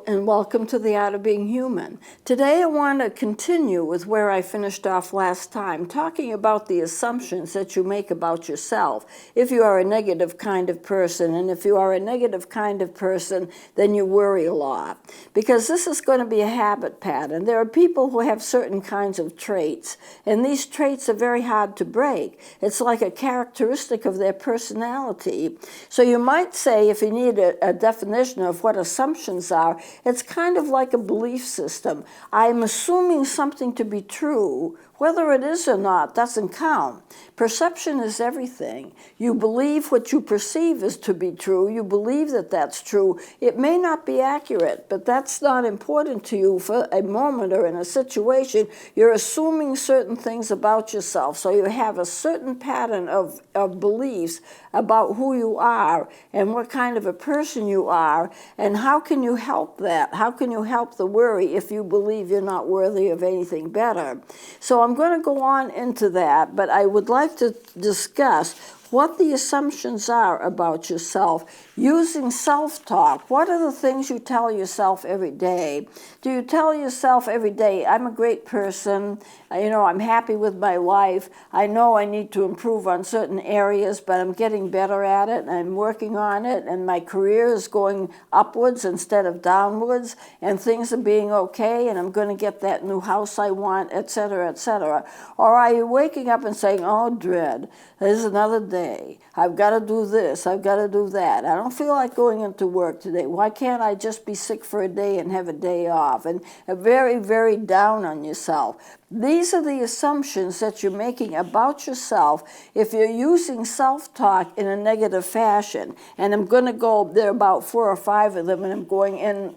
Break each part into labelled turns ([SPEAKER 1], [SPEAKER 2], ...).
[SPEAKER 1] and welcome to the Art of Being Human. Today I want to continue with where I finished off last time, talking about the assumptions that you make about yourself if you are a negative kind of person. And if you are a negative kind of person, then you worry a lot, because this is going to be a habit pattern. There are people who have certain kinds of traits, and these traits are very hard to break. It's like a characteristic of their personality. So you might say, if you need a definition of what assumptions are, it's kind of like a belief system. I'm assuming something to be true. Whether it is or not doesn't count. Perception is everything. You believe what you perceive is to be true. You believe that that's true. It may not be accurate, but that's not important to you for a moment or in a situation. You're assuming certain things about yourself. So you have a certain pattern of beliefs about who you are and what kind of a person you are, and how can you help that? How can you help the worry if you believe you're not worthy of anything better? So I'm going to go on into that, but I would like to discuss what the assumptions are about yourself using self-talk. What are the things you tell yourself every day? Do you tell yourself every day, I'm a great person, I'm happy with my life, I know I need to improve on certain areas, but I'm getting better at it, and I'm working on it, and my career is going upwards instead of downwards, and things are being okay, and I'm going to get that new house I want, etc., etc.? Or are you waking up and saying, oh, dread, there's another day. I've got to do this. I've got to do that. I don't feel like going into work today. Why can't I just be sick for a day and have a day off? And very, very down on yourself. These are the assumptions that you're making about yourself if you're using self-talk in a negative fashion. And I'm going to go, there are about 4 or 5 of them, and I'm going in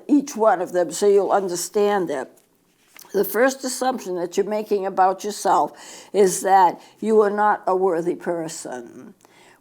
[SPEAKER 1] each one of them so you'll understand it. The first assumption that you're making about yourself is that you are not a worthy person.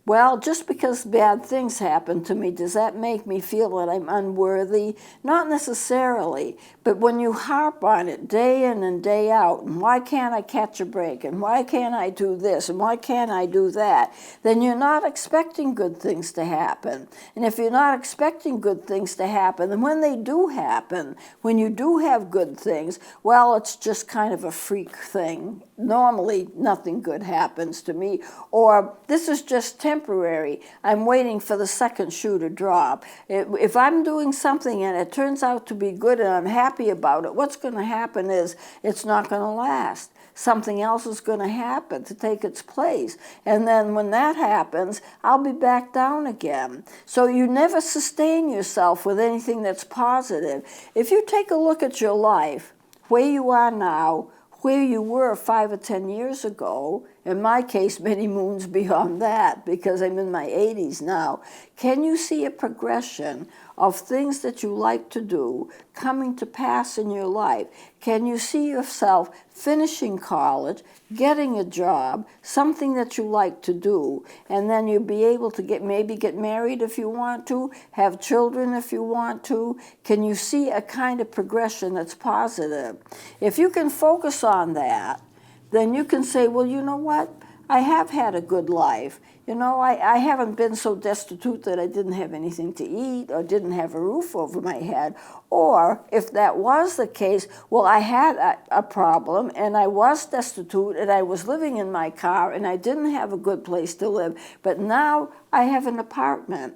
[SPEAKER 1] Well, just because bad things happen to me, does that make me feel that I'm unworthy? Not necessarily, but when you harp on it day in and day out, and why can't I catch a break, and why can't I do this, and why can't I do that, then you're not expecting good things to happen. And if you're not expecting good things to happen, then when they do happen, when you do have good things, well, it's just kind of a freak thing. Normally, nothing good happens to me, or this is just temporary. I'm waiting for the second shoe to drop. If I'm doing something and it turns out to be good and I'm happy about it, what's going to happen is it's not going to last. Something else is going to happen to take its place. And then when that happens, I'll be back down again. So you never sustain yourself with anything that's positive. If you take a look at your life, where you are now, where you were 5 or 10 years ago, in my case, many moons beyond that, because I'm in my 80s now, can you see a progression of things that you like to do coming to pass in your life? Can you see yourself finishing college, getting a job, something that you like to do, and then you'll be able to maybe get married if you want to, have children if you want to? Can you see a kind of progression that's positive? If you can focus on that, then you can say, well, you know what? I have had a good life. I haven't been so destitute that I didn't have anything to eat or didn't have a roof over my head. Or if that was the case, well, I had a problem and I was destitute and I was living in my car and I didn't have a good place to live. But now I have an apartment.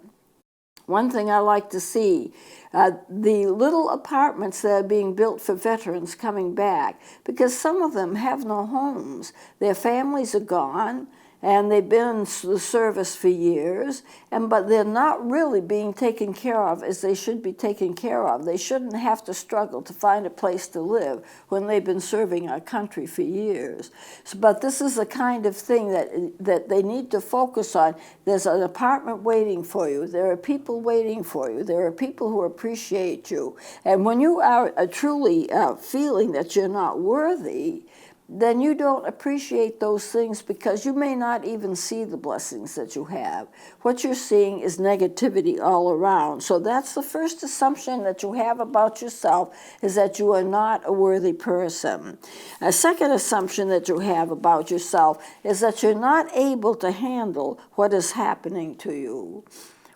[SPEAKER 1] One thing I like to see, the little apartments that are being built for veterans coming back, because some of them have no homes. Their families are gone, and they've been in the service for years, but they're not really being taken care of as they should be taken care of. They shouldn't have to struggle to find a place to live when they've been serving our country for years. But this is the kind of thing that they need to focus on. There's an apartment waiting for you. There are people waiting for you. There are people who appreciate you. And when you are truly feeling that you're not worthy, then you don't appreciate those things because you may not even see the blessings that you have. What you're seeing is negativity all around. So that's the first assumption that you have about yourself, is that you are not a worthy person. A second assumption that you have about yourself is that you're not able to handle what is happening to you.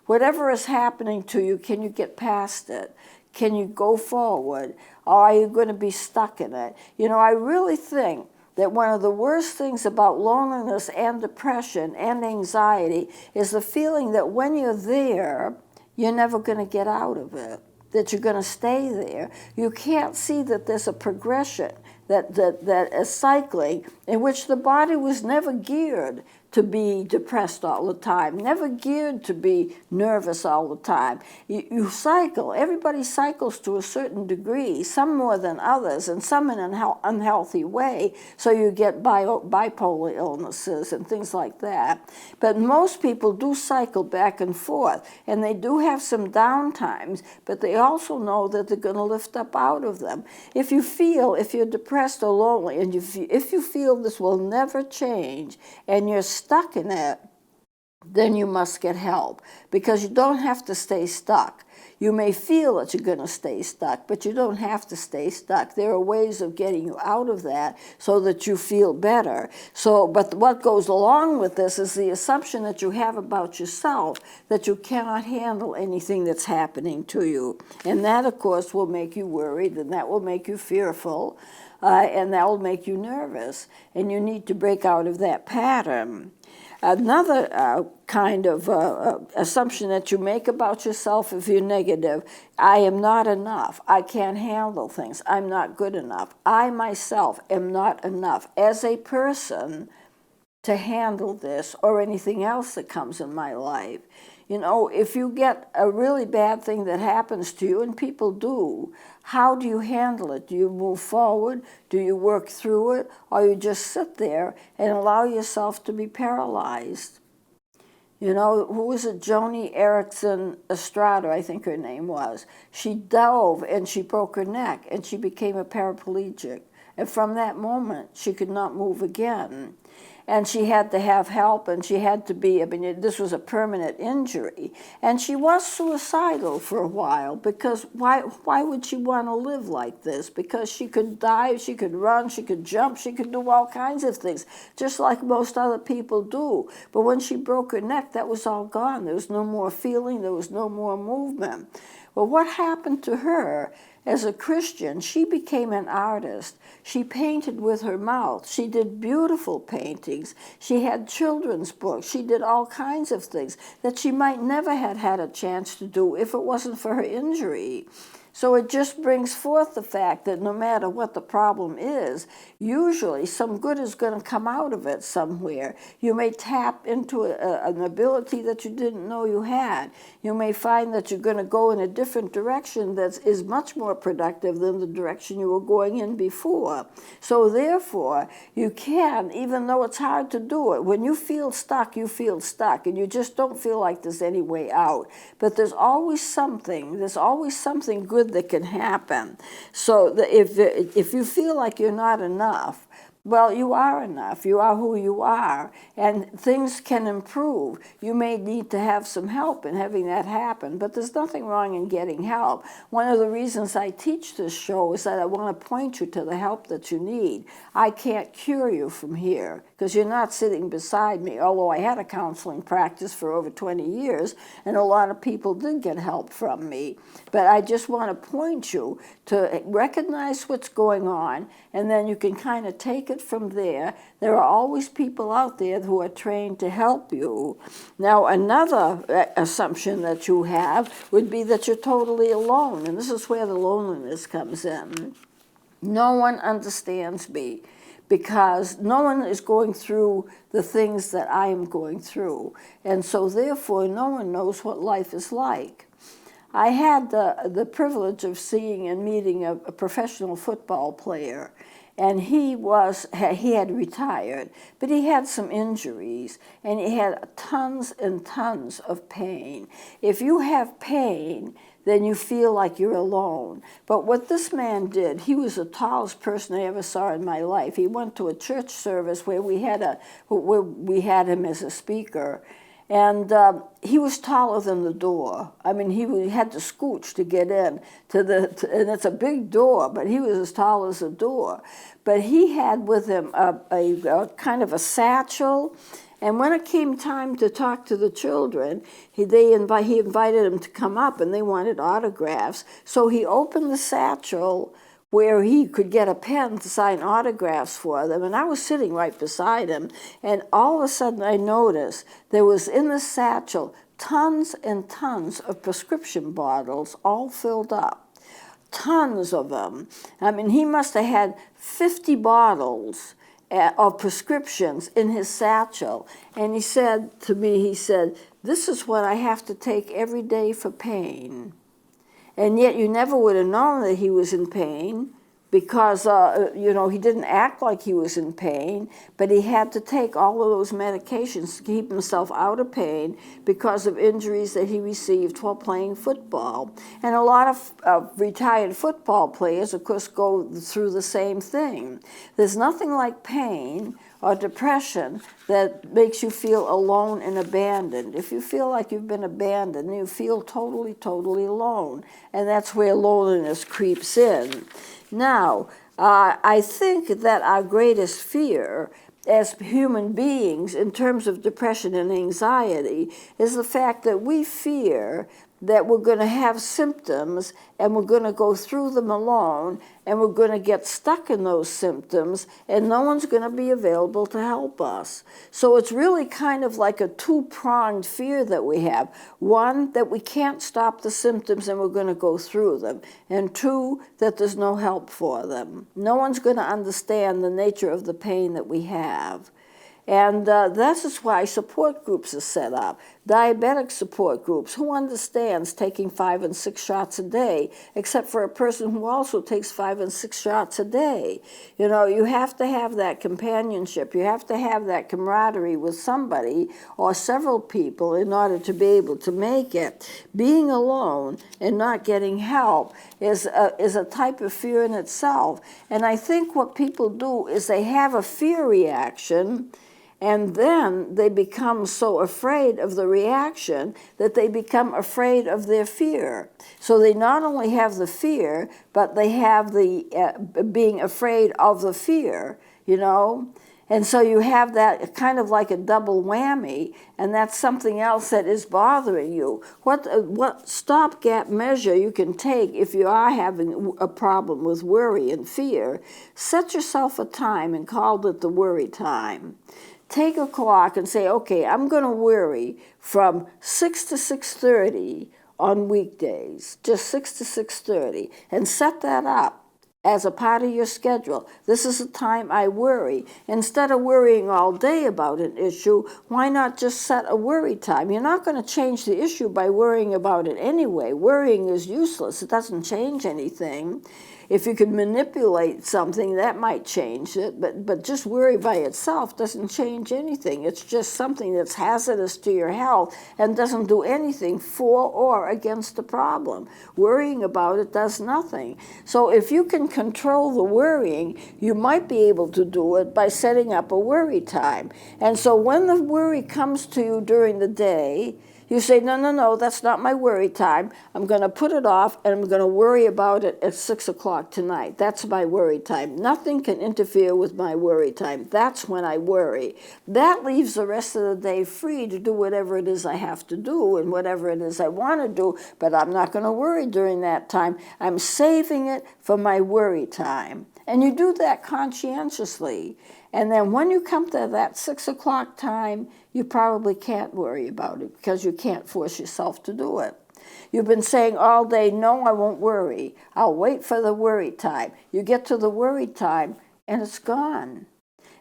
[SPEAKER 1] Whatever is happening to you, can you get past it? Can you go forward? Or are you going to be stuck in it? You know, I really think that one of the worst things about loneliness and depression and anxiety is the feeling that when you're there, you're never going to get out of it, that you're going to stay there. You can't see that there's a progression, that is cycling, in which the body was never geared to be depressed all the time, never geared to be nervous all the time. You cycle. Everybody cycles to a certain degree, some more than others, and some in an unhealthy way, so you get bipolar illnesses and things like that. But most people do cycle back and forth, and they do have some down times, but they also know that they're going to lift up out of them. If you're depressed or lonely, and if you feel this will never change, and you're stuck in it, then you must get help, because you don't have to stay stuck. You may feel that you're going to stay stuck, but you don't have to stay stuck. There are ways of getting you out of that so that you feel better. But what goes along with this is the assumption that you have about yourself, that you cannot handle anything that's happening to you. And that, of course, will make you worried, and that will make you fearful, and that will make you nervous. And you need to break out of that pattern. Another kind of assumption that you make about yourself if you're negative: I am not enough. I can't handle things. I'm not good enough. I myself am not enough as a person to handle this or anything else that comes in my life. You know, if you get a really bad thing that happens to you, and people do, how do you handle it? Do you move forward? Do you work through it? Or you just sit there and allow yourself to be paralyzed? You know, who was it? Joni Eareckson Estrada, I think her name was. She dove and she broke her neck and she became a paraplegic. And from that moment, she could not move again. And she had to have help, and she had to be, this was a permanent injury. And she was suicidal for a while, because why would she want to live like this? Because she could dive, she could run, she could jump, she could do all kinds of things, just like most other people do. But when she broke her neck, that was all gone. There was no more feeling, there was no more movement. Well, what happened to her? As a Christian, she became an artist. She painted with her mouth. She did beautiful paintings. She had children's books. She did all kinds of things that she might never have had a chance to do if it wasn't for her injury. So it just brings forth the fact that no matter what the problem is, usually some good is going to come out of it somewhere. You may tap into an ability that you didn't know you had. You may find that you're going to go in a different direction that is much more productive than the direction you were going in before. So therefore, you can, even though it's hard to do it, when you feel stuck, and you just don't feel like there's any way out. But there's always something good that can happen. So if you feel like you're not enough, well, you are enough. You are who you are, and things can improve. You may need to have some help in having that happen, but there's nothing wrong in getting help. One of the reasons I teach this show is that I want to point you to the help that you need. I can't cure you from here, because you're not sitting beside me, although I had a counseling practice for over 20 years, and a lot of people did get help from me. But I just want to point you to recognize what's going on, and then you can kind of take it from there. There are always people out there who are trained to help you. Now, another assumption that you have would be that you're totally alone, and this is where the loneliness comes in. No one understands me, because no one is going through the things that I am going through, and so therefore no one knows what life is like. I had the privilege of seeing and meeting a professional football player, and he had retired, but he had some injuries, and he had tons and tons of pain. If you have pain, then you feel like you're alone. But what this man did, he was the tallest person I ever saw in my life. He went to a church service where we had him as a speaker, And he was taller than the door. I mean, he had to scooch to get in and it's a big door, but he was as tall as the door. But he had with him a kind of a satchel. And when it came time to talk to the children, he invited them to come up, and they wanted autographs. So he opened the satchel where he could get a pen to sign autographs for them. And I was sitting right beside him, and all of a sudden I noticed there was in the satchel tons and tons of prescription bottles all filled up. Tons of them. I mean, he must have had 50 bottles of prescriptions in his satchel. And he said to me, this is what I have to take every day for pain. And yet you never would have known that he was in pain because, he didn't act like he was in pain, but he had to take all of those medications to keep himself out of pain because of injuries that he received while playing football. And a lot of retired football players, of course, go through the same thing. There's nothing like pain or depression that makes you feel alone and abandoned. If you feel like you've been abandoned, you feel totally, totally alone. And that's where loneliness creeps in. Now, I think that our greatest fear as human beings in terms of depression and anxiety is the fact that we fear that we're going to have symptoms and we're going to go through them alone and we're going to get stuck in those symptoms and no one's going to be available to help us. So it's really kind of like a two-pronged fear that we have. One, that we can't stop the symptoms and we're going to go through them. And two, that there's no help for them. No one's going to understand the nature of the pain that we have. And this is why support groups are set up. Diabetic support groups. Who understands taking 5 and 6 shots a day, except for a person who also takes 5 and 6 shots a day? You know, you have to have that companionship. You have to have that camaraderie with somebody or several people in order to be able to make it. Being alone and not getting help is a type of fear in itself. And I think what people do is they have a fear reaction, and then they become so afraid of the reaction that they become afraid of their fear. So they not only have the fear, but they have the being afraid of the fear, you know? And so you have that kind of like a double whammy, and that's something else that is bothering you. What stopgap measure you can take if you are having a problem with worry and fear? Set yourself a time and call it the worry time. Take a clock and say, okay, I'm going to worry from 6 to 6:30 on weekdays, just 6 to 6:30, and set that up as a part of your schedule. This is the time I worry. Instead of worrying all day about an issue, why not just set a worry time? You're not going to change the issue by worrying about it anyway. Worrying is useless. It doesn't change anything. If you could manipulate something, that might change it, but just worry by itself doesn't change anything. It's just something that's hazardous to your health and doesn't do anything for or against the problem. Worrying about it does nothing. So if you can control the worrying, you might be able to do it by setting up a worry time. And so when the worry comes to you during the day, you say, no, that's not my worry time. I'm going to put it off, and I'm going to worry about it at 6 o'clock tonight. That's my worry time. Nothing can interfere with my worry time. That's when I worry. That leaves the rest of the day free to do whatever it is I have to do and whatever it is I want to do, but I'm not going to worry during that time. I'm saving it for my worry time. And you do that conscientiously. And then when you come to that 6 o'clock time, you probably can't worry about it because you can't force yourself to do it. You've been saying all day, no, I won't worry. I'll wait for the worry time. You get to the worry time and it's gone.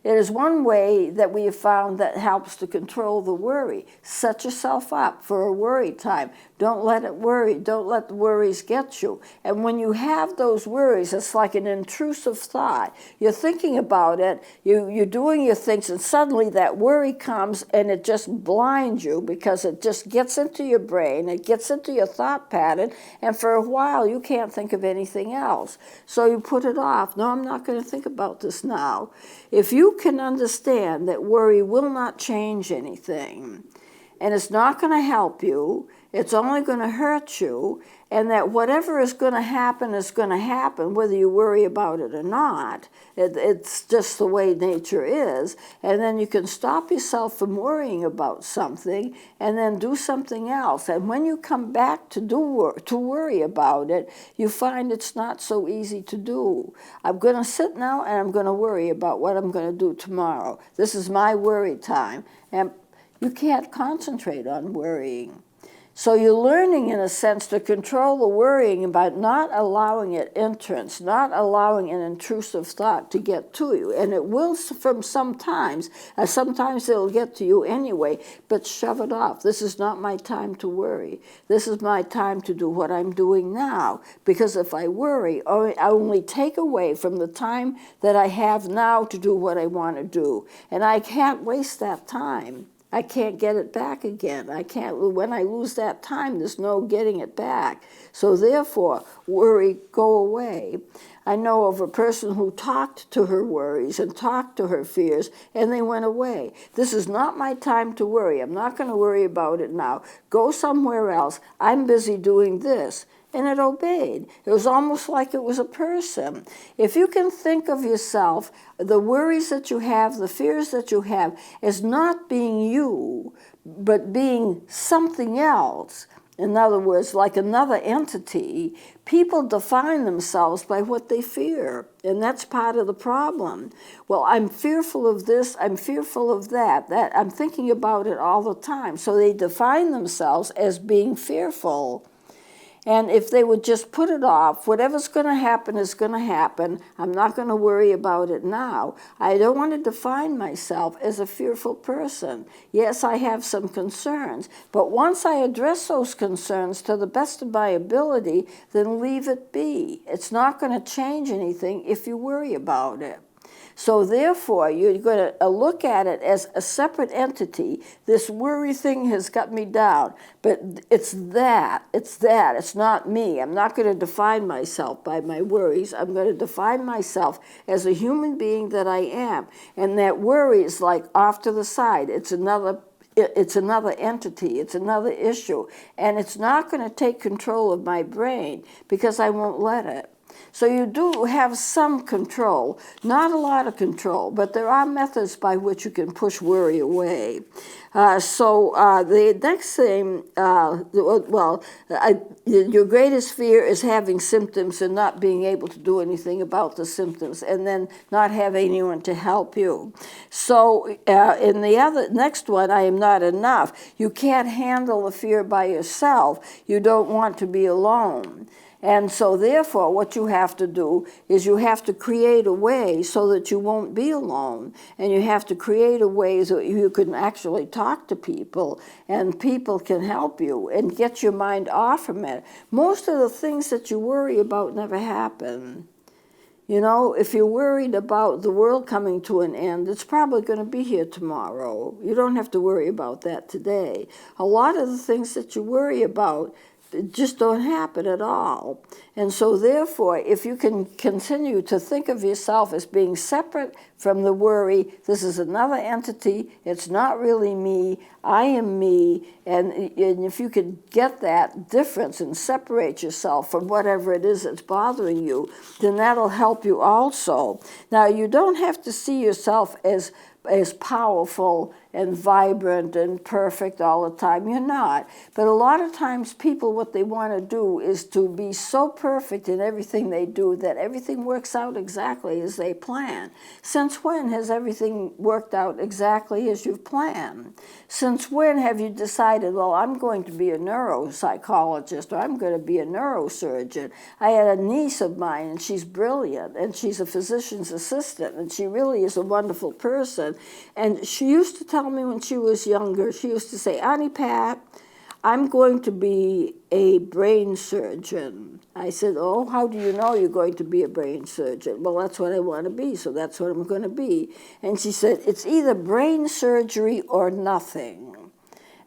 [SPEAKER 1] It is one way that we have found that helps to control the worry. Set yourself up for a worry time. Don't let it worry. Don't let the worries get you. And when you have those worries, it's like an intrusive thought. You're thinking about it, you're doing your things, and suddenly that worry comes and it just blinds you because it just gets into your brain, it gets into your thought pattern, and for a while you can't think of anything else. So you put it off. No, I'm not going to think about this now. If you can understand that worry will not change anything, and it's not going to help you. It's only going to hurt you, and that whatever is going to happen is going to happen, whether you worry about it or not. It's just the way nature is. And then you can stop yourself from worrying about something and then do something else. And when you come back to worry about it, you find it's not so easy to do. I'm going to sit now and I'm going to worry about what I'm going to do tomorrow. This is my worry time. And you can't concentrate on worrying. So you're learning, in a sense, to control the worrying by not allowing it entrance, not allowing an intrusive thought to get to you. And it will from sometimes it'll get to you anyway, but shove it off. This is not my time to worry. This is my time to do what I'm doing now. Because if I worry, I only take away from the time that I have now to do what I want to do. And I can't waste that time. I can't get it back again. When I lose that time, there's no getting it back. So therefore, worry, go away. I know of a person who talked to her worries and talked to her fears, and they went away. This is not my time to worry. I'm not going to worry about it now. Go somewhere else. I'm busy doing this. And it obeyed. It was almost like it was a person. If you can think of yourself, the worries that you have, the fears that you have, as not being you, but being something else, in other words, like another entity, people define themselves by what they fear, and that's part of the problem. Well, I'm fearful of this, I'm fearful of that, I'm thinking about it all the time. So they define themselves as being fearful. And if they would just put it off, whatever's going to happen is going to happen. I'm not going to worry about it now. I don't want to define myself as a fearful person. Yes, I have some concerns, but once I address those concerns to the best of my ability, then leave it be. It's not going to change anything if you worry about it. So therefore, you're going to look at it as a separate entity. This worry thing has got me down, but it's not me. I'm not going to define myself by my worries. I'm going to define myself as a human being that I am. And that worry is like off to the side. It's another entity, it's another issue. And it's not going to take control of my brain because I won't let it. So you do have some control, not a lot of control, but there are methods by which you can push worry away. The next thing, your greatest fear is having symptoms and not being able to do anything about the symptoms, and then not having anyone to help you. So in the next one, I am not enough. You can't handle the fear by yourself. You don't want to be alone. And so therefore, what you have to do is you have to create a way so that you won't be alone. And you have to create a way so you can actually talk to people and people can help you and get your mind off from it. Most of the things that you worry about never happen. You know, if you're worried about the world coming to an end, it's probably going to be here tomorrow. You don't have to worry about that today. A lot of the things that you worry about just don't happen at all. And so therefore, if you can continue to think of yourself as being separate from the worry, this is another entity, it's not really me, I am me, and if you could get that difference and separate yourself from whatever it is that's bothering you, then that'll help you also. Now, you don't have to see yourself as powerful and vibrant and perfect all the time. You're not. But a lot of times people, what they want to do is to be so perfect in everything they do that everything works out exactly as they plan. Since when has everything worked out exactly as you've planned? Since when have you decided, well, I'm going to be a neuropsychologist or I'm going to be a neurosurgeon? I had a niece of mine and she's brilliant and she's a physician's assistant and she really is a wonderful person. And she used to tell me when she was younger, she used to say, Auntie Pat, I'm going to be a brain surgeon. I said, oh, how do you know you're going to be a brain surgeon? Well, that's what I want to be, so that's what I'm going to be. And she said, it's either brain surgery or nothing.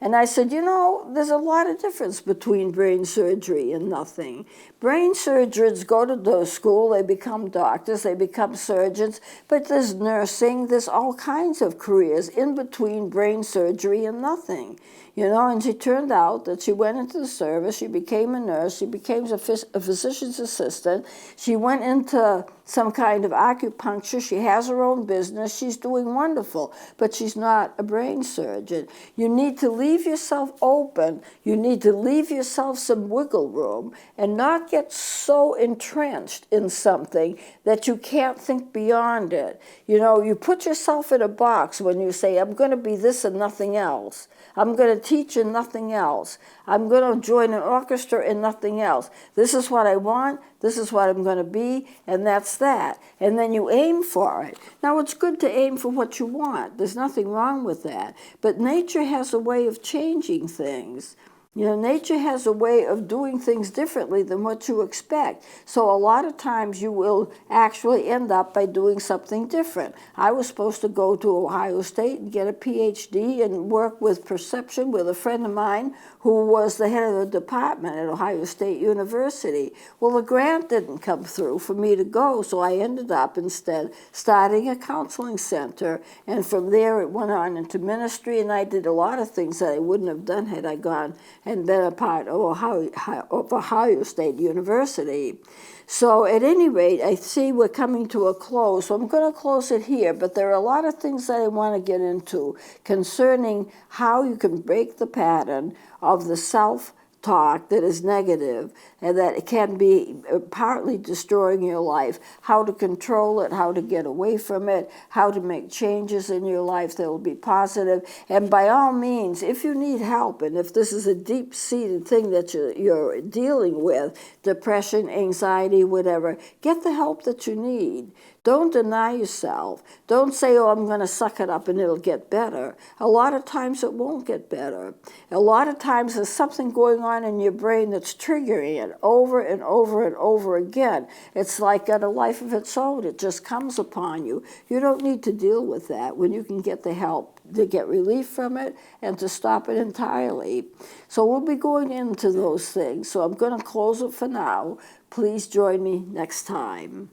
[SPEAKER 1] And I said, you know, there's a lot of difference between brain surgery and nothing. Brain surgeons go to the school, they become doctors, they become surgeons, but there's nursing, there's all kinds of careers in between brain surgery and nothing. You know, and she turned out that she went into the service, she became a nurse, she became a physician's assistant, she went into some kind of acupuncture, she has her own business, she's doing wonderful, but she's not a brain surgeon. You need to leave yourself open, you need to leave yourself some wiggle room and not get so entrenched in something that you can't think beyond it. You know, you put yourself in a box when you say, I'm going to be this and nothing else. I'm going to teach and nothing else. I'm going to join an orchestra and nothing else. This is what I want, this is what I'm going to be, and that's that. And then you aim for it. Now, it's good to aim for what you want. There's nothing wrong with that. But nature has a way of changing things. You know, nature has a way of doing things differently than what you expect. So a lot of times you will actually end up by doing something different. I was supposed to go to Ohio State and get a PhD and work with perception with a friend of mine who was the head of the department at Ohio State University. Well, the grant didn't come through for me to go, so I ended up instead starting a counseling center, and from there it went on into ministry, and I did a lot of things that I wouldn't have done had I gone and been a part of Ohio State University. So at any rate, I see we're coming to a close, so I'm going to close it here, but there are a lot of things that I want to get into concerning how you can break the pattern of the self-talk that is negative and that it can be partly destroying your life, how to control it, how to get away from it, how to make changes in your life that will be positive. And by all means, if you need help, and if this is a deep-seated thing that you're dealing with, depression, anxiety, whatever, get the help that you need. Don't deny yourself. Don't say, oh, I'm going to suck it up and it'll get better. A lot of times it won't get better. A lot of times there's something going on in your brain that's triggering it over and over and over again. It's like got a life of its own. It just comes upon you. You don't need to deal with that when you can get the help to get relief from it and to stop it entirely. So we'll be going into those things. So I'm going to close it for now. Please join me next time.